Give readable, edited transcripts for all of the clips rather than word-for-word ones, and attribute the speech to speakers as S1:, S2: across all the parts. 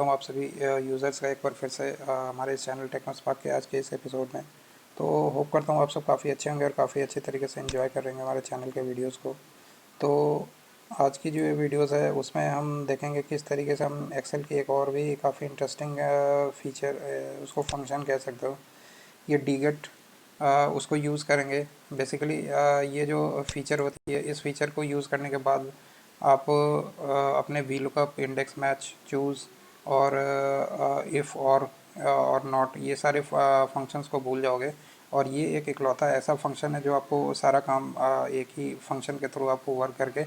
S1: तो आप सभी यूज़र्स का एक बार फिर से हमारे इस चैनल टेक्नोस्पार्क के आज के इस एपिसोड में। तो होप करता हूँ आप सब काफ़ी अच्छे होंगे और काफ़ी अच्छे तरीके से एंजॉय कर रहे हैं हमारे चैनल के वीडियोस को। तो आज की जो ये वीडियोस है उसमें हम देखेंगे किस तरीके से हम एक्सेल की एक और भी काफ़ी इंटरेस्टिंग फीचर, उसको फंक्शन कह सकते हो, ये डीगेट, उसको यूज़ करेंगे। बेसिकली ये जो फीचर होती है, इस फीचर को यूज़ करने के बाद आप अपने V lookup, index match, choose और इफ़ और नॉट, ये सारे फंक्शंस को भूल जाओगे। और ये एक इकलौता ऐसा फंक्शन है जो आपको सारा काम एक ही फंक्शन के थ्रू आपको वर्क करके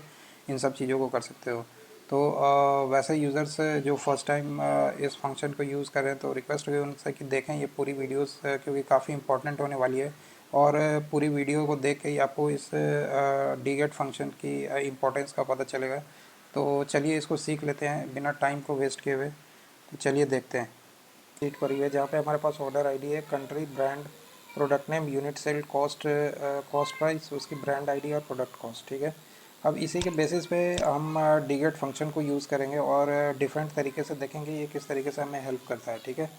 S1: इन सब चीज़ों को कर सकते हो। तो वैसे यूज़र्स जो फर्स्ट टाइम इस फंक्शन को यूज़ कर रहे हैं, तो रिक्वेस्ट हुई उनसे कि देखें ये पूरी वीडियोस, क्योंकि काफ़ी इंपॉर्टेंट होने वाली है। और पूरी वीडियो को देख के ही आपको इस डीगेट फंक्शन की इम्पोर्टेंस का पता चलेगा। तो चलिए इसको सीख लेते हैं बिना टाइम को वेस्ट किए हुए। तो चलिए देखते हैं। शीट पर ही है जहाँ पे हमारे पास ऑर्डर आईडी है, country, brand, product name, unit sale, cost, cost price, उसकी ब्रांड आईडी और प्रोडक्ट कॉस्ट। ठीक है। अब इसी के बेसिस पे हम डीगेट फंक्शन को यूज़ करेंगे और डिफरेंट तरीके से देखेंगे ये किस तरीके से हमें हेल्प करता है। ठीक है।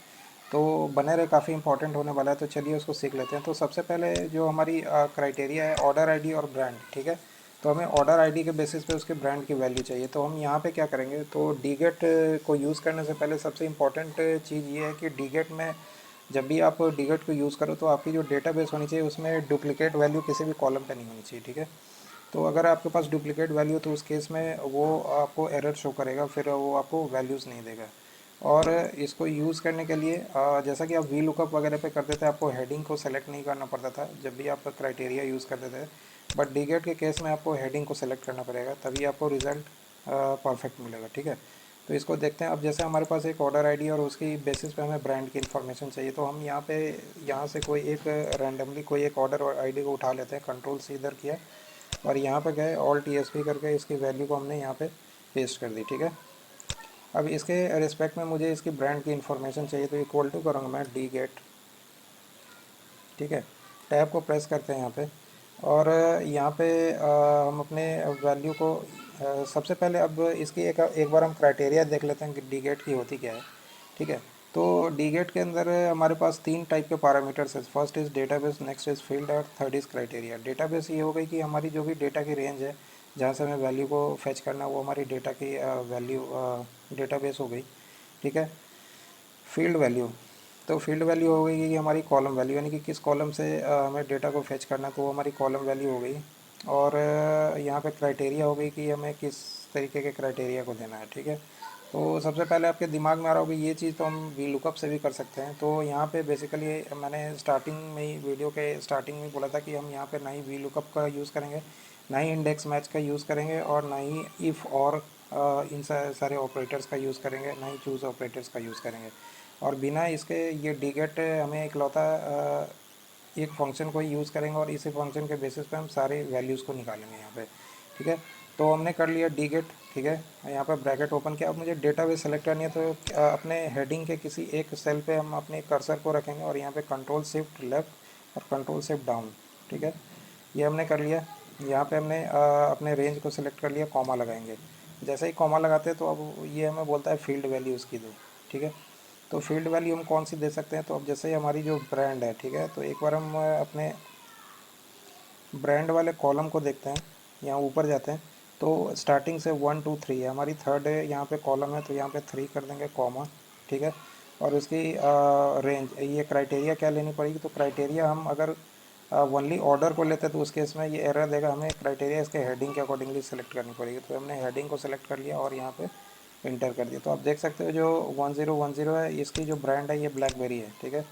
S1: तो बने रहे, काफ़ी इंपॉर्टेंट होने वाला है। तो चलिए उसको सीख लेते हैं। तो सबसे पहले जो हमारी क्राइटेरिया है, ऑर्डर आईडी और ब्रांड। ठीक है। तो हमें ऑर्डर आईडी के बेसिस पे उसके ब्रांड की वैल्यू चाहिए। तो हम यहाँ पे क्या करेंगे, तो डीगेट को यूज़ करने से पहले सबसे इम्पॉर्टेंट चीज़ ये है कि डीगेट में जब भी आप डीगेट को यूज़ करो तो आपकी जो डेटाबेस होनी चाहिए उसमें डुप्लीकेट वैल्यू किसी भी कॉलम पे नहीं होनी चाहिए। ठीक है। तो अगर आपके पास डुप्लीकेट वैल्यू, तो उस केस में वो आपको एरर शो करेगा, फिर वो आपको वैल्यूज़ नहीं देगा। और इसको यूज़ करने के लिए जैसा कि आप वी लुकअप वगैरह पे करते थे, आपको हेडिंग को सेलेक्ट नहीं करना पड़ता था जब भी आप क्राइटेरिया यूज़ करते थे। बट डीगेट के केस में आपको हेडिंग को सेलेक्ट करना पड़ेगा, तभी आपको रिज़ल्ट परफेक्ट मिलेगा। ठीक है। तो इसको देखते हैं। अब जैसे हमारे पास एक ऑर्डर आईडी और उसकी बेसिस पे हमें ब्रांड की इन्फॉर्मेशन चाहिए, तो हम यहाँ से कोई एक रैंडमली कोई एक ऑर्डर आईडी को उठा लेते हैं, कंट्रोल सी इधर किया और यहाँ पे गए, ऑल टीएसपी करके इसकी वैल्यू को हमने यहाँ पे पेस्ट कर दी। ठीक है। अब इसके रिस्पेक्ट में मुझे इसकी ब्रांड की इन्फॉर्मेशन चाहिए, तो इक्वल टू करूँगा मैं डी गेट। ठीक है। टैब को प्रेस करते हैं यहाँ पे और यहाँ पे हम अपने वैल्यू को सबसे पहले अब इसकी एक बार हम क्राइटेरिया देख लेते हैं कि डी गेट की होती क्या है। ठीक है। तो डी गेट के अंदर हमारे पास तीन टाइप के पैरामीटर्स है। First is database, next is field और थर्ड इज़ क्राइटेरिया। डेटाबेस ये हो गई कि हमारी जो भी डेटा की रेंज है जहाँ से हमें वैल्यू को फेच करना, वो हमारी डेटा की वैल्यू डेटाबेस हो गई। ठीक है। फील्ड वैल्यू, तो फील्ड वैल्यू हो गई कि हमारी कॉलम वैल्यू, यानी कि किस कॉलम से हमें डेटा को फेच करना है, तो वो हमारी कॉलम वैल्यू हो गई। और यहाँ पे क्राइटेरिया हो गई कि हमें किस तरीके के क्राइटेरिया को देना है। ठीक है। तो सबसे पहले आपके दिमाग में आ रहा होगा ये चीज़ तो हम वी लुकअप से भी कर सकते हैं। तो यहाँ पे बेसिकली मैंने स्टार्टिंग में ही, वीडियो के स्टार्टिंग में बोला था कि हम यहाँ पे ना ही वी लुकअप का यूज़ करेंगे, ना ही इंडेक्स मैच का यूज़ करेंगे, और ना ही इफ़ और इन सारे ऑपरेटर्स का यूज़ करेंगे, ना ही चूज़ ऑपरेटर्स का यूज़ करेंगे। और बिना इसके ये डीगेट हमें इकलौता एक फंक्शन को ही यूज़ करेंगे और इसी फंक्शन के बेसिस पे हम सारे वैल्यूज़ को निकालेंगे यहाँ पे। ठीक है। तो हमने कर लिया डीगेट। ठीक है। यहाँ पे ब्रैकेट ओपन किया। अब मुझे डेटाबेस सेलेक्ट करनी है, तो अपने हेडिंग के किसी एक सेल पे हम अपने कर्सर को रखेंगे और यहाँ पे कंट्रोल शिफ्ट लेफ्ट और कंट्रोल शिफ्ट डाउन। ठीक है। ये हमने कर लिया। यहाँ पे हमने अपने रेंज को सिलेक्ट कर लिया, कॉमा लगाएंगे। जैसे ही कॉमा लगाते हैं तो अब ये हमें बोलता है फील्ड वैल्यू उसकी दो। ठीक है। तो फील्ड वैल्यू हम कौन सी दे सकते हैं, तो अब जैसे ही हमारी जो ब्रांड है, ठीक है, तो एक बार हम अपने ब्रांड वाले कॉलम को देखते हैं, यहाँ ऊपर जाते हैं। तो स्टार्टिंग से 1 2 3 है, हमारी थर्ड है यहाँ पे कॉलम है, तो यहाँ पे 3 कर देंगे, कॉमा। ठीक है। और उसकी रेंज, ये क्राइटेरिया क्या लेनी पड़ेगी, तो क्राइटेरिया हम अगर ओनली ऑर्डर को लेते हैं तो उस केस में ये एरर देगा, हमें क्राइटेरिया इसके हेडिंग के अकॉर्डिंगली सेलेक्ट करनी पड़ेगी। तो हमने हेडिंग को सेलेक्ट कर लिया और यहाँ पे इंटर कर दिया। तो आप देख सकते हो जो 1010 है, इसकी जो ब्रांड है ये ब्लैकबेरी है। ठीक है।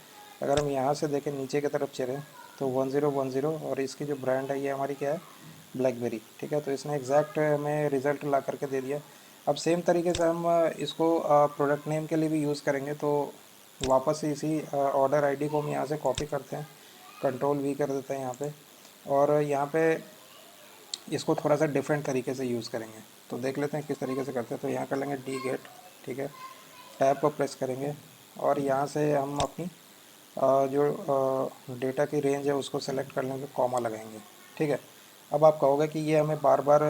S1: अगर हम यहाँ से देखें नीचे की तरफ चलें तो 1010, और इसकी जो ब्रांड है ये हमारी क्या है, ब्लैकबेरी। ठीक है। तो इसने एग्जैक्ट हमें रिज़ल्ट ला करके दे दिया। अब सेम तरीके से हम इसको प्रोडक्ट नेम के लिए भी यूज़ करेंगे। तो वापस से इसी ऑर्डर आईडी को हम यहाँ से कॉपी करते हैं, कंट्रोल वी कर देते हैं यहाँ पे, और यहाँ पे इसको थोड़ा सा डिफरेंट तरीके से यूज़ करेंगे। तो देख लेते हैं किस तरीके से करते हैं। तो यहाँ कर लेंगे डी गेट। ठीक है। टैब को प्रेस करेंगे और यहाँ से हम अपनी जो डेटा की रेंज है उसको सेलेक्ट कर लेंगे, कॉमा लगाएंगे। ठीक है। अब आप कहोगे कि ये हमें बार बार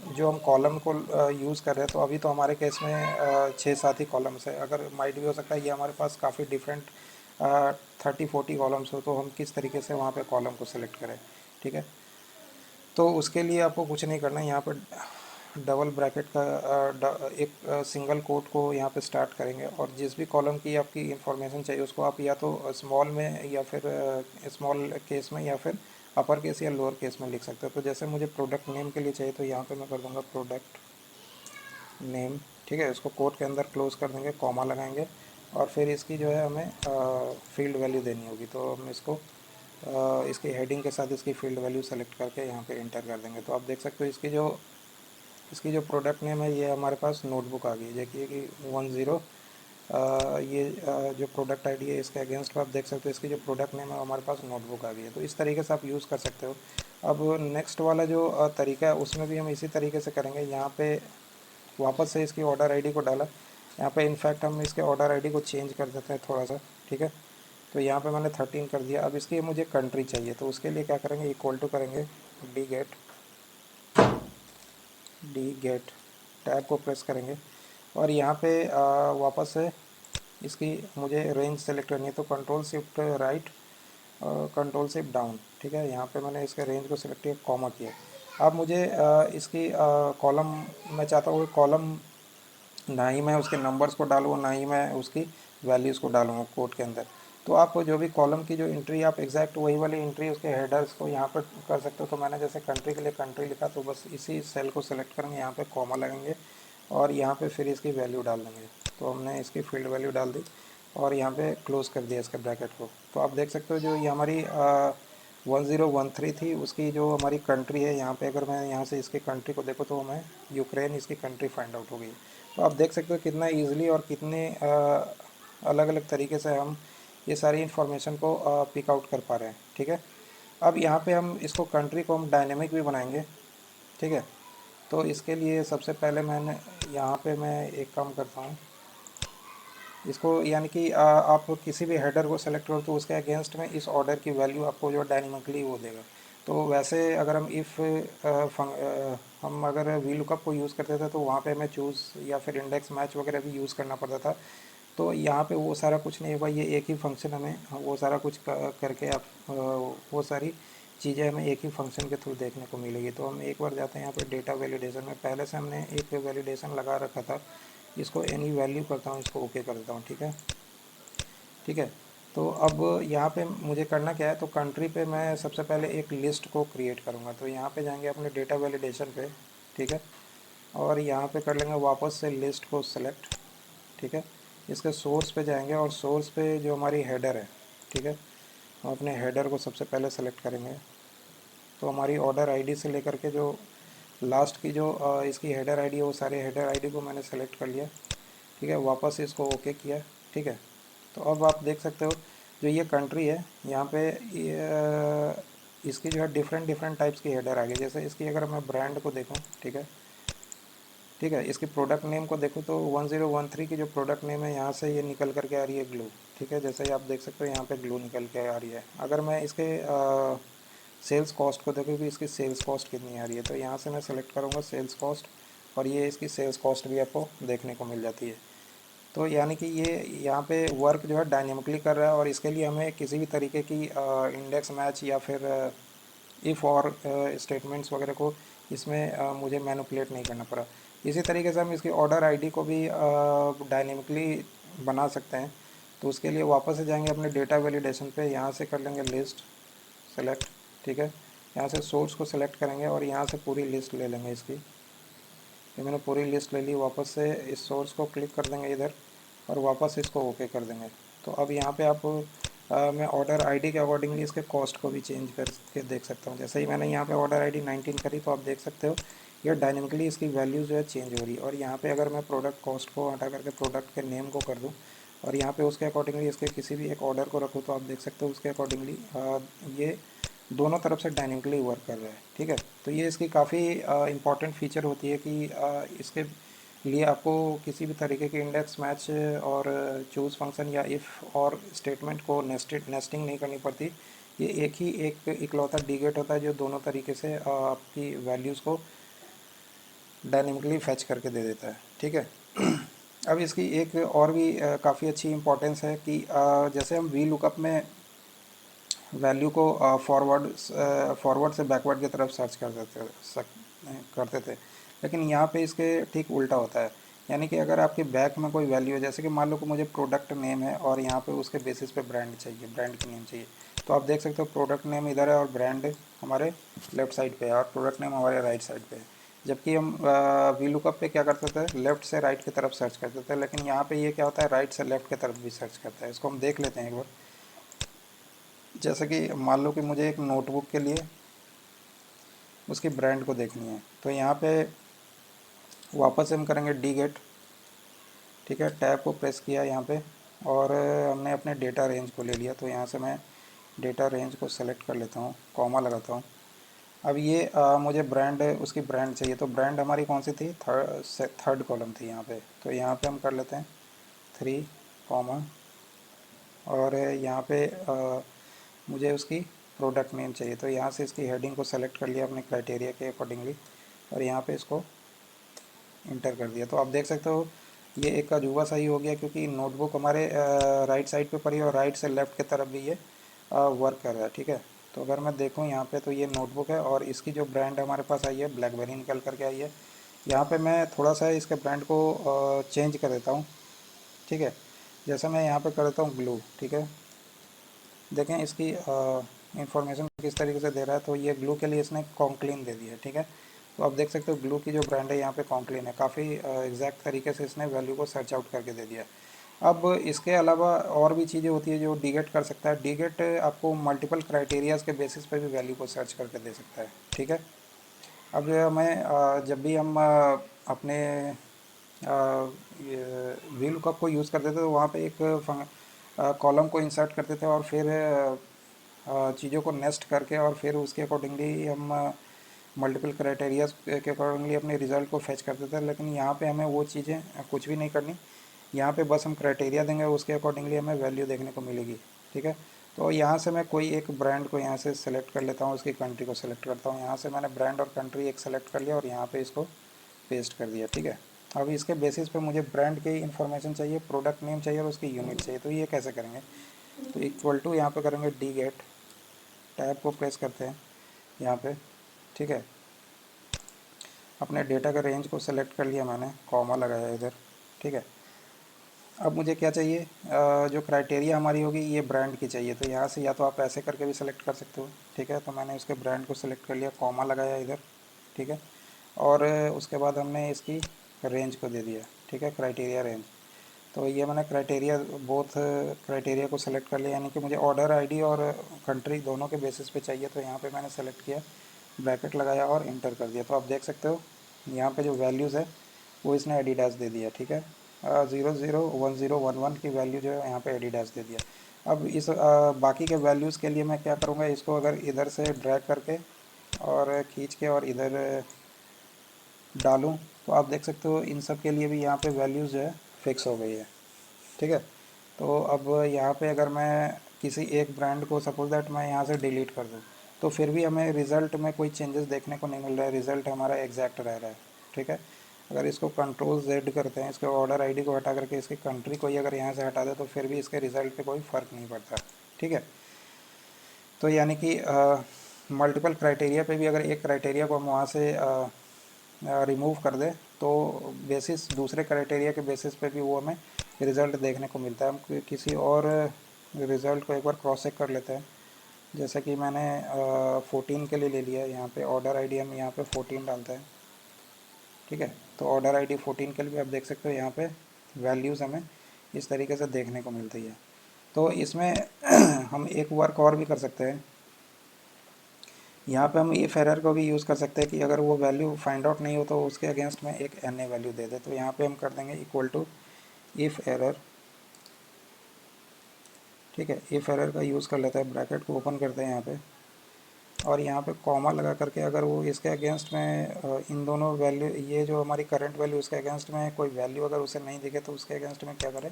S1: जो हम कॉलम को यूज़ कर रहे हैं, तो अभी तो हमारे केस में 6-7 ही कॉलम्स है। अगर माइट भी हो सकता है ये हमारे पास काफ़ी डिफरेंट 30-40 कॉलम्स हो, तो हम किस तरीके से वहाँ पे कॉलम को सिलेक्ट करें, ठीक है। तो उसके लिए आपको कुछ नहीं करना है, यहाँ पर डबल ब्रैकेट का एक सिंगल कोट को यहाँ पे स्टार्ट करेंगे, और जिस भी कॉलम की आपकी इंफॉर्मेशन चाहिए उसको आप या तो स्मॉल में या फिर स्मॉल केस में या फिर अपर केस या लोअर केस में लिख सकते हो। तो जैसे मुझे प्रोडक्ट नेम के लिए चाहिए, तो यहाँ पे मैं कर दूँगा प्रोडक्ट नेम, ठीक है। इसको कोट के अंदर क्लोज कर देंगे, कॉमा लगाएंगे, और फिर इसकी जो है हमें फील्ड वैल्यू देनी होगी। तो हम इसको इसकी हेडिंग के साथ इसकी फील्ड वैल्यू सेलेक्ट करके यहाँ पे इंटर कर देंगे। तो आप देख सकते हो इसकी जो प्रोडक्ट नेम है ये हमारे पास नोटबुक आ गई। देखिए कि 10 ये जो प्रोडक्ट आईडी है इसके अगेंस्ट में आप देख सकते हो इसकी जो प्रोडक्ट नेम है हमारे पास नोटबुक आ गई है। तो इस तरीके से आप यूज़ कर सकते हो। अब नेक्स्ट वाला जो तरीका है उसमें भी हम इसी तरीके से करेंगे। यहाँ पे वापस से इसकी ऑर्डर आईडी को डाला, यहाँ पे इनफैक्ट हम इसके ऑर्डर आईडी को चेंज कर देते हैं थोड़ा सा, ठीक है। तो यहाँ पे मैंने 13 कर दिया। अब इसकी मुझे कंट्री चाहिए, तो उसके लिए क्या करेंगे, इक्वल टू करेंगे डी गेट टैब को प्रेस करेंगे, और यहाँ पे वापस से इसकी मुझे रेंज सेलेक्ट करनी है। तो control shift right, control shift down, ठीक है। यहाँ पे मैंने इसके रेंज को सिलेक्ट किया, कॉमा किया। अब मुझे इसकी कॉलम, मैं चाहता हूँ कॉलम ना ही मैं उसके नंबर्स को डालूँ, ना ही मैं उसकी वैल्यूज़ को डालूँगा कोड के अंदर। तो आप जो भी कॉलम की जो एंट्री आप एग्जैक्ट वही वाली एंट्री उसके हेडर्स को यहाँ पर कर सकते हो। तो मैंने जैसे कंट्री के लिए कंट्री लिखा, तो बस इसी सेल को सेलेक्ट करेंगे, यहाँ पे कॉमा लगाएंगे, और यहाँ पे फिर इसकी वैल्यू डाल देंगे। तो हमने इसकी फील्ड वैल्यू डाल दी, और यहाँ पे क्लोज़ कर दिया इसके ब्रैकेट को। तो आप देख सकते हो जो ये हमारी 1013 थी उसकी जो हमारी कंट्री है, यहाँ पे अगर मैं यहाँ से इसकी कंट्री को देखो तो हमें यूक्रेन इसकी कंट्री फाइंड आउट हो गई। तो आप देख सकते हो कितना ईजिली और कितने अलग अलग तरीके से हम ये सारी इन्फॉर्मेशन को पिक आउट कर पा रहे हैं, ठीक है। अब यहाँ पे हम इसको कंट्री को हम डायनेमिक भी बनाएंगे, ठीक है। तो इसके लिए सबसे पहले मैंने यहाँ पे मैं एक काम करता हूँ, इसको यानी कि आप किसी भी हेडर को सेलेक्ट करो तो उसके अगेंस्ट में इस ऑर्डर की वैल्यू आपको जो डायनेमिकली वो देगा। तो वैसे अगर हम हम अगर वी लुकअप को यूज़ करते थे तो वहाँ पे हमें चूज़ या फिर इंडेक्स मैच वगैरह भी यूज़ करना पड़ता था। तो यहाँ पे वो सारा कुछ नहीं होगा, ये एक ही फंक्शन हमें वो सारा कुछ करके आप वो सारी चीज़ें हमें एक ही फंक्शन के थ्रू देखने को मिलेगी। तो हम एक बार जाते हैं यहाँ पे डेटा वैलिडेशन में, पहले से हमने एक वैलिडेशन लगा रखा था, इसको एनी वैल्यू करता हूँ, इसको ओके कर देता हूँ, ठीक है, ठीक है। तो अब यहाँ पे मुझे करना क्या है, तो कंट्री पे मैं सबसे पहले एक लिस्ट को क्रिएट करूँगा। तो यहाँ पे जाएंगे अपने डेटा वैलिडेशन पे, ठीक है, और यहाँ पे कर लेंगे वापस से लिस्ट को सेलेक्ट, ठीक है। इसके सोर्स पे जाएंगे, और सोर्स पे जो हमारी हेडर है, ठीक है, हम अपने हेडर को सबसे पहले सेलेक्ट करेंगे। तो हमारी ऑर्डर आईडी से लेकर के जो लास्ट की जो इसकी हेडर आईडी है वो सारे हेडर आईडी को मैंने सेलेक्ट कर लिया, ठीक है। वापस इसको ओके किया, ठीक है। तो अब आप देख सकते हो जो ये कंट्री है यहाँ पे इसकी जो है डिफरेंट डिफरेंट टाइप्स की हेडर आ गई। जैसे इसकी अगर मैं ब्रांड को देखूँ, ठीक है, ठीक है, इसकी प्रोडक्ट नेम को देखो तो 1013 की जो प्रोडक्ट नेम है यहाँ से ये निकल करके आ रही है ग्लू, ठीक है। जैसे आप देख सकते हो यहाँ पे ग्लू निकल के आ रही है। अगर मैं इसके सेल्स कॉस्ट को देखो कि इसकी सेल्स कॉस्ट कितनी आ रही है, तो यहाँ से मैं सेलेक्ट करूँगा सेल्स कॉस्ट, और ये इसकी सेल्स कॉस्ट भी आपको देखने को मिल जाती है। तो यानी कि ये यहाँ पे वर्क जो है डायनेमिकली कर रहा है, और इसके लिए हमें किसी भी तरीके की इंडेक्स मैच या फिर इफ़ और स्टेटमेंट्स वगैरह को इसमें मुझे मैनिपुलेट नहीं करना पड़ा। इसी तरीके से हम इसकी ऑर्डर आईडी को भी डायनेमिकली बना सकते हैं। तो उसके लिए वापस से जाएंगे अपने डेटा वैलिडेशन पे, यहाँ से कर लेंगे लिस्ट सेलेक्ट, ठीक है। यहाँ से सोर्स को सेलेक्ट करेंगे और यहाँ से पूरी लिस्ट ले लेंगे इसकी। ये मैंने पूरी लिस्ट ले ली, वापस से इस सोर्स को क्लिक कर देंगे इधर, और वापस इसको ओके कर देंगे। तो अब यहाँ पे आप मैं ऑर्डर आईडी के अकॉर्डिंगली इसके कॉस्ट को भी चेंज करके देख सकता हूँ। जैसे ही मैंने यहाँ पे ऑर्डर आईडी 19 करी, तो आप देख सकते हो ये डायनेमिकली इसकी वैल्यू जो है चेंज हो रही है। और यहाँ पे अगर मैं प्रोडक्ट कॉस्ट को हटा करके प्रोडक्ट के नेम को कर दूँ, और यहाँ पे उसके अकॉर्डिंगली इसके किसी भी एक ऑर्डर को रखूँ, तो आप देख सकते हो उसके अकॉर्डिंगली ये दोनों तरफ से डायनेमिकली वर्क कर रहा है, ठीक है। तो ये इसकी काफ़ी इंपॉर्टेंट फीचर होती है कि इसके लिए आपको किसी भी तरीके के इंडेक्स मैच और चूज़ फंक्शन या इफ़ और स्टेटमेंट को नेस्टिंग नहीं करनी पड़ती। ये एक इकलौता डी गेट होता है जो दोनों तरीके से आपकी वैल्यूज़ को डायनेमिकली फैच करके दे देता है। ठीक है। अब इसकी एक और भी काफ़ी अच्छी इंपॉर्टेंस है कि जैसे हम वी लुकअप में वैल्यू को फॉरवर्ड से बैकवर्ड की तरफ सर्च करते थे, लेकिन यहाँ पे इसके ठीक उल्टा होता है। यानी कि अगर आपके बैक में कोई वैल्यू है, जैसे कि मान लो कि मुझे प्रोडक्ट नेम है और यहाँ पे उसके बेसिस पे ब्रांड चाहिए, ब्रांड की नेम चाहिए, तो आप देख सकते हो प्रोडक्ट नेम इधर है और ब्रांड हमारे लेफ्ट साइड पे है और प्रोडक्ट नेम हमारे राइट साइड पे है। जबकि हम वी लुकअप पे क्या करते थे, लेफ्ट से राइट की तरफ सर्च करते थे, लेकिन यहाँ पे ये क्या होता है, राइट से लेफ्ट की तरफ भी सर्च करता है। इसको हम देख लेते हैं एक बार। जैसे कि मान लो कि मुझे एक नोटबुक के लिए उसकी ब्रांड को देखनी है, तो यहाँ पे वापस हम करेंगे डी गेट। ठीक है, टैब को प्रेस किया यहाँ पे और हमने अपने डेटा रेंज को ले लिया, तो यहाँ से मैं डेटा रेंज को सेलेक्ट कर लेता हूँ, कॉमा लगाता हूँ। अब ये मुझे ब्रांड, उसकी ब्रांड चाहिए, तो ब्रांड हमारी कौन सी थी, थर्ड कॉलम थी यहाँ पे, तो यहाँ पे हम कर लेते हैं 3 कॉमा और यहाँ पे मुझे उसकी प्रोडक्ट नेम चाहिए, तो यहाँ से इसकी हेडिंग को सेलेक्ट कर लिया अपने क्राइटेरिया के अकॉर्डिंगली और यहाँ पे इसको इंटर कर दिया। तो आप देख सकते हो ये एक अजूबा सही हो गया, क्योंकि नोटबुक हमारे राइट साइड पे पड़ी है और राइट से लेफ्ट की तरफ भी ये वर्क कर रहा है। ठीक है, तो अगर मैं देखूँ यहाँ पे, तो ये नोटबुक है और इसकी जो ब्रांड हमारे पास आई है ब्लैकबेरी निकल करके आई है। यहाँ पे मैं थोड़ा सा इसके ब्रांड को चेंज कर देता हूँ। ठीक है, जैसा मैं यहाँ पे कर देता हूँ ग्लू। ठीक है, देखें इसकी इंफॉर्मेशन किस तरीके से दे रहा है, तो ये ग्लू के लिए इसने कॉन्क्लीन दे दिया है। ठीक है, तो आप देख सकते हो ग्लू की जो ब्रांड है यहाँ पे कॉन्क्लीन है, काफ़ी एग्जैक्ट तरीके से इसने वैल्यू को सर्च आउट करके दे दिया है। अब इसके अलावा और भी चीज़ें होती है जो डीगेट कर सकता है। डीगेट आपको मल्टीपल क्राइटेरियाज़ के बेसिस पे भी वैल्यू को सर्च करके दे सकता है। ठीक है, अब जो है हमें जब भी हम अपने वी लुकअप को यूज़ करते थे, तो वहाँ पे एक कॉलम को इंसर्ट करते थे और फिर चीज़ों को नेस्ट करके और फिर उसके अकॉर्डिंगली हम मल्टीपल क्राइटेरियाज के अकॉर्डिंगली अपने रिज़ल्ट को फैच करते थे। लेकिन यहाँ पे हमें वो चीज़ें कुछ भी नहीं करनी, यहाँ पे बस हम क्राइटेरिया देंगे, उसके अकॉर्डिंगली हमें वैल्यू देखने को मिलेगी। ठीक है, तो यहाँ से मैं कोई एक ब्रांड को यहाँ से सेलेक्ट कर लेता हूँ, उसकी कंट्री को सेलेक्ट करता हूँ। यहाँ से मैंने ब्रांड और कंट्री एक सेलेक्ट कर लिया और यहाँ पे इसको पेस्ट कर दिया। ठीक है, अब इसके बेसिस पे मुझे ब्रांड की इन्फॉर्मेशन चाहिए, प्रोडक्ट नेम चाहिए और उसकी यूनिट चाहिए। तो ये कैसे करेंगे, तो इक्वल टू यहाँ पे करेंगे डी गेट, टैब को प्रेस करते हैं यहाँ पे। ठीक है, अपने डेटा का रेंज को सेलेक्ट कर लिया मैंने, कॉमा लगाया इधर। ठीक है, अब मुझे क्या चाहिए, जो क्राइटेरिया हमारी होगी ये ब्रांड की चाहिए, तो यहाँ से या तो आप ऐसे करके भी सेलेक्ट कर सकते हो। ठीक है, तो मैंने उसके ब्रांड को सेलेक्ट कर लिया, कॉमा लगाया इधर। ठीक है, और उसके बाद हमने इसकी रेंज को दे दिया। ठीक है, क्राइटेरिया रेंज, तो ये मैंने क्राइटेरिया बोथ क्राइटेरिया को सेलेक्ट कर लिया, यानी कि मुझे ऑर्डर आईडी और कंट्री दोनों के बेसिस पे चाहिए। तो यहाँ पे मैंने सेलेक्ट किया, ब्रैकेट लगाया और इंटर कर दिया। तो आप देख सकते हो यहाँ पे जो वैल्यूज़ है वो इसने एडिडास दे दिया। ठीक है, 001011 की वैल्यू जो है यहाँ पे एडिडास दे दिया। अब इस बाकी के वैल्यूज़ के लिए मैं क्या करूँगा, इसको अगर इधर से ड्रैग करके और खींच के और इधर डालूँ, तो आप देख सकते हो इन सब के लिए भी यहाँ पे वैल्यूज़ जो है फिक्स हो गई है। ठीक है, तो अब यहाँ पे अगर मैं किसी एक ब्रांड को सपोज दैट मैं यहाँ से डिलीट कर दूँ, तो फिर भी हमें रिज़ल्ट में कोई चेंजेस देखने को नहीं मिल रहा है, रिज़ल्ट हमारा एग्जैक्ट रह रहा है। ठीक है, अगर इसको कंट्रोल जेड करते हैं, इसके ऑर्डर आईडी को हटा करके इसकी कंट्री को ही अगर यहाँ से हटा दे, तो फिर भी इसके रिज़ल्ट पे कोई फ़र्क नहीं पड़ता। ठीक है, तो यानी कि मल्टीपल क्राइटेरिया पे भी अगर एक क्राइटेरिया को हम वहाँ से रिमूव कर दे, तो बेसिस दूसरे क्राइटेरिया के बेसिस पे भी वो हमें रिज़ल्ट देखने को मिलता है। हम किसी और रिज़ल्ट को एक बार क्रॉस चेक कर लेते हैं। जैसे कि मैंने 14 के लिए ले लिया है, यहाँ पे ऑर्डर आईडी हम यहाँ पे 14 डालते हैं। ठीक है, तो ऑर्डर आईडी 14 के लिए आप देख सकते हो यहाँ पे वैल्यूज़ हमें इस तरीके से देखने को मिलती है। तो इसमें हम एक वर्क और भी कर सकते हैं। यहाँ पे हम इफ़ एरर को भी यूज़ कर सकते हैं कि अगर वो वैल्यू फाइंड आउट नहीं हो तो उसके अगेंस्ट में एक एन ए वैल्यू दे दे। तो यहाँ पे हम कर देंगे इक्वल टू इफ़ एरर। ठीक है, इफ़ एरर का यूज़ कर लेते हैं, ब्रैकेट को ओपन करते हैं यहाँ पे और यहाँ पे कॉमा लगा करके अगर वो इसके अगेंस्ट में इन दोनों वैल्यू, ये जो हमारी करंट वैल्यू उसके अगेंस्ट में कोई वैल्यू अगर उसे नहीं दिखे, तो उसके अगेंस्ट में क्या करें,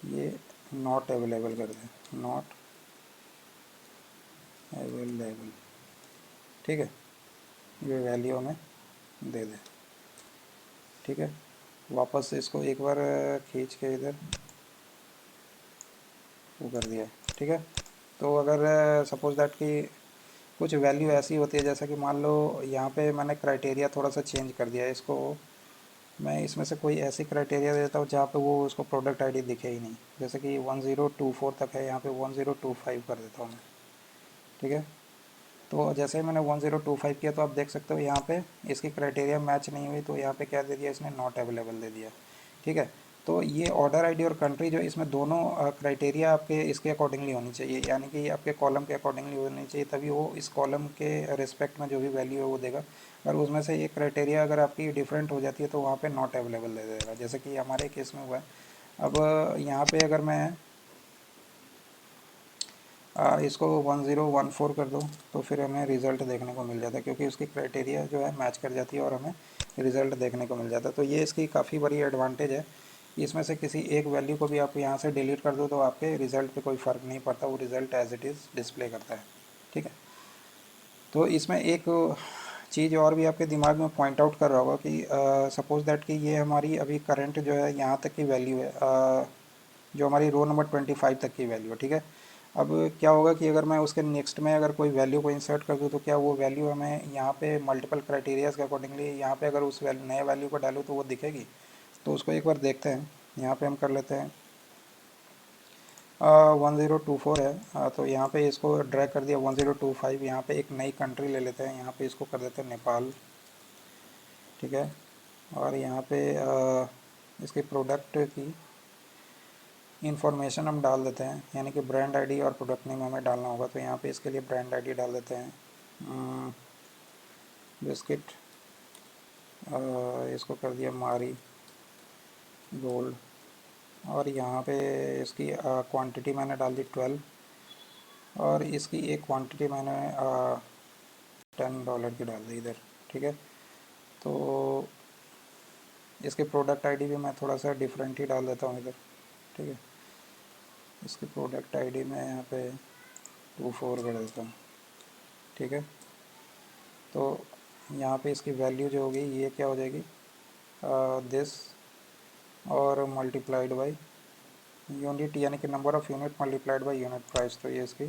S1: ये नॉट अवेलेबल कर दें, नॉट अवेलेबल। ठीक है, ये वैल्यू हमें दे दें। ठीक है, वापस से इसको एक बार खींच के इधर वो कर दिया। ठीक है, तो अगर सपोज दैट कि कुछ वैल्यू ऐसी होती है, जैसा कि मान लो यहाँ पे मैंने क्राइटेरिया थोड़ा सा चेंज कर दिया है, इसको मैं इसमें से कोई ऐसी क्राइटेरिया देता हूँ जहाँ पे वो उसको प्रोडक्ट आईडी दिखे ही नहीं, जैसे कि 1024 तक है, यहाँ पे 1025 कर देता हूँ मैं। ठीक है, तो जैसे ही मैंने 1025 किया तो आप देख सकते हो यहाँ पे इसकी क्राइटेरिया मैच नहीं हुई, तो यहाँ पे क्या दे दिया इसने, नॉट अवेलेबल दे दिया। ठीक है, तो ये ऑर्डर आईडी और कंट्री जो इसमें दोनों क्राइटेरिया आपके इसके अकॉर्डिंगली होनी चाहिए, यानी कि आपके कॉलम के अकॉर्डिंगली होनी चाहिए, तभी वो इस कॉलम के रिस्पेक्ट में जो भी वैल्यू है वो देगा। अगर उसमें से एक क्राइटेरिया अगर आपकी डिफरेंट हो जाती है तो वहाँ पे नॉट अवेलेबल दे देगा, जैसे कि हमारे केस में हुआ है। अब यहाँ पे अगर मैं इसको 1014 कर दूँ तो फिर हमें रिज़ल्ट देखने को मिल जाता है, क्योंकि उसकी क्राइटेरिया जो है मैच कर जाती है और हमें रिज़ल्ट देखने को मिल जाता है। तो ये इसकी काफ़ी बड़ी एडवांटेज है कि इसमें से किसी एक वैल्यू को भी आप यहाँ से डिलीट कर दो तो आपके रिज़ल्ट पे कोई फ़र्क नहीं पड़ता, वो result as it is display करता है। ठीक है, तो इसमें एक चीज़ और भी आपके दिमाग में पॉइंट आउट कर रहा होगा कि सपोज़ दैट कि ये हमारी अभी करंट जो है यहाँ तक की वैल्यू है, जो हमारी रो नंबर 25 तक की वैल्यू है। ठीक है, अब क्या होगा कि अगर मैं उसके नेक्स्ट में अगर कोई वैल्यू को इंसर्ट कर दूँ तो क्या वो वैल्यू हमें यहाँ पे मल्टीपल क्राइटेरियाज़ के अकॉर्डिंगली यहाँ पे अगर उस नए वैल्यू को डालूँ तो वो दिखेगी। तो उसको एक बार देखते हैं, यहाँ पे हम कर लेते हैं 1024 है, तो यहाँ पे इसको ड्रैग कर दिया 1025, यहाँ पे एक नई कंट्री ले लेते हैं, यहाँ पे इसको कर देते हैं नेपाल। ठीक है, और यहाँ पे इसके प्रोडक्ट की इंफॉर्मेशन हम डाल देते हैं, यानी कि ब्रांड आईडी और प्रोडक्ट नेम हमें डालना होगा, तो यहाँ पे इसके लिए ब्रांड आईडी डाल देते हैं बिस्किट, इसको कर दिया मारी गोल्ड, और यहाँ पे इसकी क्वांटिटी मैंने डाल दी 12, और इसकी एक क्वांटिटी मैंने $10 की डाल दी इधर। ठीक है, तो इसके प्रोडक्ट आईडी भी मैं थोड़ा सा डिफरेंट ही डाल देता हूँ इधर। ठीक है, इसकी प्रोडक्ट आईडी मैं यहाँ पे 24 कर देता हूँ। ठीक है, तो यहाँ पे इसकी वैल्यू जो होगी ये क्या हो जाएगी, दिस और मल्टीप्लाइड बाई यूनिट, यानी कि number of unit multiplied by unit price, तो ये इसकी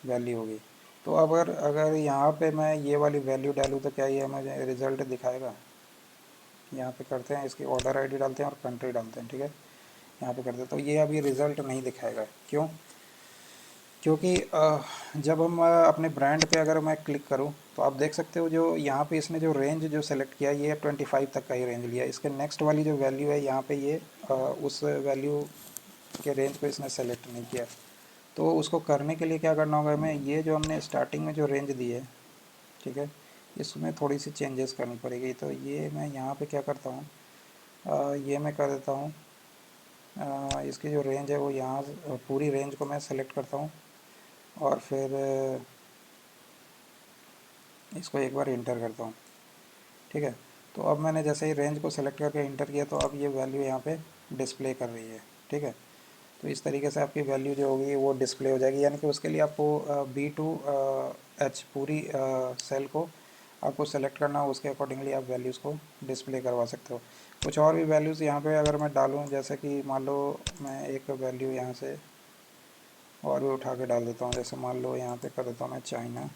S1: वैल्यू होगी। तो अगर अगर यहाँ पे मैं ये वाली वैल्यू डालूँ तो क्या ये हमें रिज़ल्ट दिखाएगा? यहाँ पे करते हैं, इसकी ऑर्डर आईडी डालते हैं और कंट्री डालते हैं। ठीक है, यहाँ पे करते हैं, तो ये अभी रिज़ल्ट नहीं दिखाएगा। क्यों? क्योंकि जब हम अपने ब्रांड पे अगर मैं क्लिक करूँ तो आप देख सकते हो जो यहाँ पे इसने जो रेंज जो सेलेक्ट किया ये 25 तक का ही रेंज लिया। इसके नेक्स्ट वाली जो वैल्यू है यहाँ पे ये उस वैल्यू के रेंज को इसने सेलेक्ट नहीं किया। तो उसको करने के लिए क्या करना होगा हमें, ये जो हमने स्टार्टिंग में जो रेंज दी है, ठीक है, इसमें थोड़ी सी चेंजेस करनी पड़ेगी। तो ये मैं यहाँ पे क्या करता हूँ, ये मैं कर देता हूँ, इसकी जो रेंज है वो यहाँ पूरी रेंज को मैं सेलेक्ट करता हूँ और फिर इसको एक बार इंटर करता हूँ। ठीक है, तो अब मैंने जैसे ही रेंज को सेलेक्ट करके इंटर किया तो अब ये वैल्यू यहाँ पे डिस्प्ले कर रही है। ठीक है, तो इस तरीके से आपकी वैल्यू जो होगी वो डिस्प्ले हो जाएगी, यानी कि उसके लिए आपको B2H पूरी सेल को आपको सेलेक्ट करना हो, उसके अकॉर्डिंगली आप वैल्यूज़ को डिस्प्ले करवा सकते हो। कुछ और भी वैल्यूज़ यहाँ पे अगर मैं डालूँ, जैसे कि मान लो मैं एक वैल्यू यहाँ से और भी उठा के डाल देता हूँ, जैसे मान लो यहाँ पे कर देता हूँ मैं चाइना,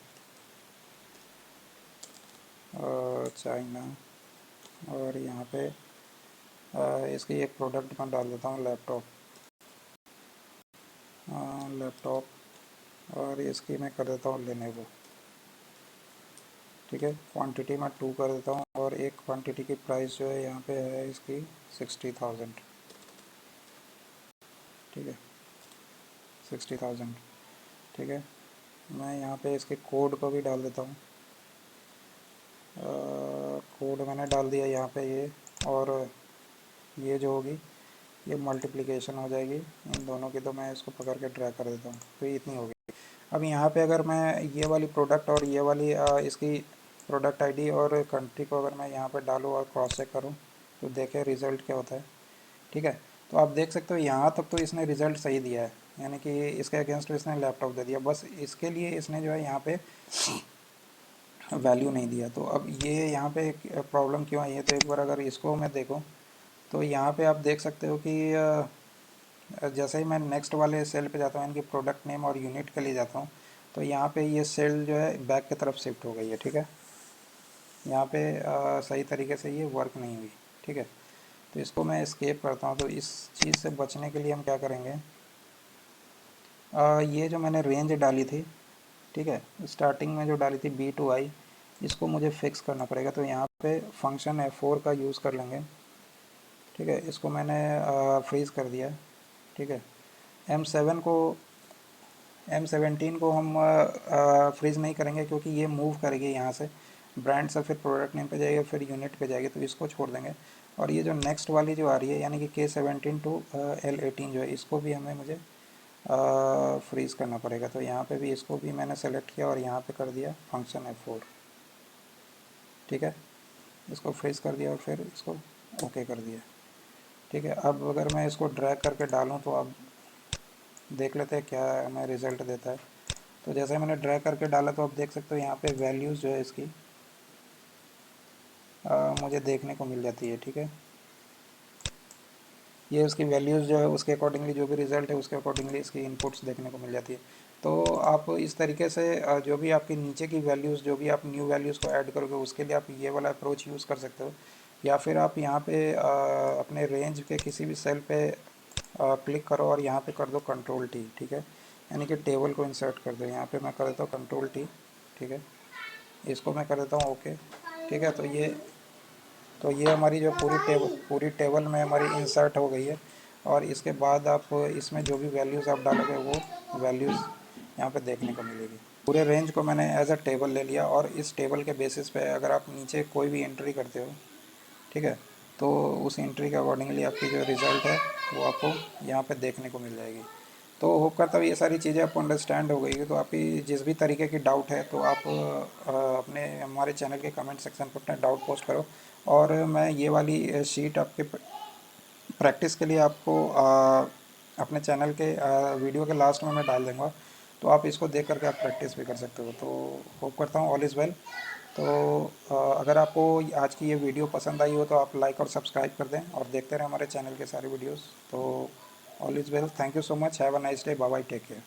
S1: चाइना, और यहाँ पे इसकी एक प्रोडक्ट मैं डाल देता हूँ लैपटॉप, लैपटॉप, और इसकी मैं कर देता हूँ लेनेवो। ठीक है, क्वांटिटी मैं 2 कर देता हूँ और एक क्वांटिटी की प्राइस जो है यहाँ पे है इसकी 60,000। ठीक है, 60,000। ठीक है, मैं यहाँ पे इसके कोड को भी डाल देता हूँ, कोड मैंने डाल दिया यहाँ पे ये, और ये जो होगी ये मल्टीप्लिकेशन हो जाएगी इन दोनों की, तो मैं इसको पकड़ के ड्रैग कर देता हूँ, तो ये इतनी होगी। अब यहाँ पे अगर मैं ये वाली प्रोडक्ट और ये वाली इसकी प्रोडक्ट आईडी और कंट्री को अगर मैं यहाँ पे डालूँ और क्रॉस चेक करूँ तो देखें रिज़ल्ट क्या होता है। ठीक है, तो आप देख सकते हो यहाँ तक तो इसने रिज़ल्ट सही दिया है, यानी कि इसके अगेंस्ट इसने लैपटॉप दे दिया। बस इसके लिए इसने जो है यहाँ पे वैल्यू नहीं दिया। तो अब ये यहाँ पे एक प्रॉब्लम क्यों आई है, तो एक बार अगर इसको मैं देखूँ तो यहाँ पे आप देख सकते हो कि जैसे ही मैं नेक्स्ट वाले सेल पे जाता हूँ, इनकी प्रोडक्ट नेम और यूनिट के लिए जाता हूँ, तो यहाँ पे ये सेल जो है बैक की तरफ शिफ्ट हो गई है। ठीक है, यहाँ पे सही तरीके से ये वर्क नहीं हुई। ठीक है, तो इसको मैं एस्केप करता हूँ। तो इस चीज़ से बचने के लिए हम क्या करेंगे, ये जो मैंने रेंज डाली थी, ठीक है, स्टार्टिंग में जो डाली थी B to I, इसको मुझे फिक्स करना पड़ेगा। तो यहाँ पे फंक्शन F4 का यूज़ कर लेंगे। ठीक है, इसको मैंने फ्रीज़ कर दिया। ठीक है, M7 को M17 को हम फ्रीज़ नहीं करेंगे क्योंकि ये मूव करेगी यहाँ से ब्रांड से, फिर प्रोडक्ट नेम पे जाएगी, फिर यूनिट पे जाएगी, तो इसको छोड़ देंगे। और ये जो नेक्स्ट वाली जो आ रही है, यानी कि K17 to L18 जो है, इसको भी मुझे फ्रीज़ करना पड़ेगा। तो यहाँ पे भी इसको भी मैंने सेलेक्ट किया और यहाँ पे कर दिया फंक्शन F4। ठीक है, इसको फ्रीज़ कर दिया और फिर इसको ओके कर दिया। ठीक है, अब अगर मैं इसको ड्रैग करके डालूँ तो अब देख लेते हैं क्या हमें रिज़ल्ट देता है। तो जैसे मैंने ड्रैग करके डाला तो आप देख सकते हो यहाँ पे वैल्यूज़ जो है इसकी मुझे देखने को मिल जाती है। ठीक है, ये उसकी वैल्यूज़ जो है उसके अकॉर्डिंगली जो भी रिज़ल्ट है उसके अकॉर्डिंगली इसकी इनपुट्स देखने को मिल जाती है। तो आप इस तरीके से जो भी आपकी नीचे की वैल्यूज़, जो भी आप न्यू वैल्यूज़ को ऐड करोगे, उसके लिए आप ये वाला अप्रोच यूज़ कर सकते हो। या फिर आप यहाँ पे अपने रेंज के किसी भी सेल पे क्लिक करो और यहाँ पे कर दो Ctrl+T। ठीक है, यानी कि टेबल को इंसर्ट कर दो। यहाँ पे मैं कर देता हूँ Ctrl+T। ठीक है, इसको मैं कर देता हूँ ओके। ठीक है, तो ये हमारी जो पूरी टेबल में हमारी इंसर्ट हो गई है। और इसके बाद आप इसमें जो भी वैल्यूज़ आप डालोगे वो वैल्यूज़ यहाँ पे देखने को मिलेगी। पूरे रेंज को मैंने एज अ टेबल ले लिया और इस टेबल के बेसिस पे अगर आप नीचे कोई भी एंट्री करते हो, ठीक है, तो उस एंट्री के अकॉर्डिंगली आपकी जो रिज़ल्ट है वो आपको यहाँ पे देखने को मिल जाएगी। तो होप करता हूँ ये सारी चीज़ें आपको अंडरस्टैंड हो गई है। तो आपकी जिस भी तरीके की डाउट है तो आप अपने हमारे चैनल के कमेंट सेक्शन पर अपना डाउट पोस्ट करो। और मैं ये वाली शीट आपके प्रैक्टिस के लिए आपको अपने चैनल के वीडियो के लास्ट में मैं डाल दूँगा, तो आप इसको देख करके आप प्रैक्टिस भी कर सकते हो। तो होप करता हूँ ऑल इज़ वेल। तो अगर आपको आज की ये वीडियो पसंद आई हो तो आप लाइक और सब्सक्राइब कर दें और देखते रहें हमारे चैनल के सारे वीडियोस। तो all is well, thank you so much, have a nice day, bye bye, take care.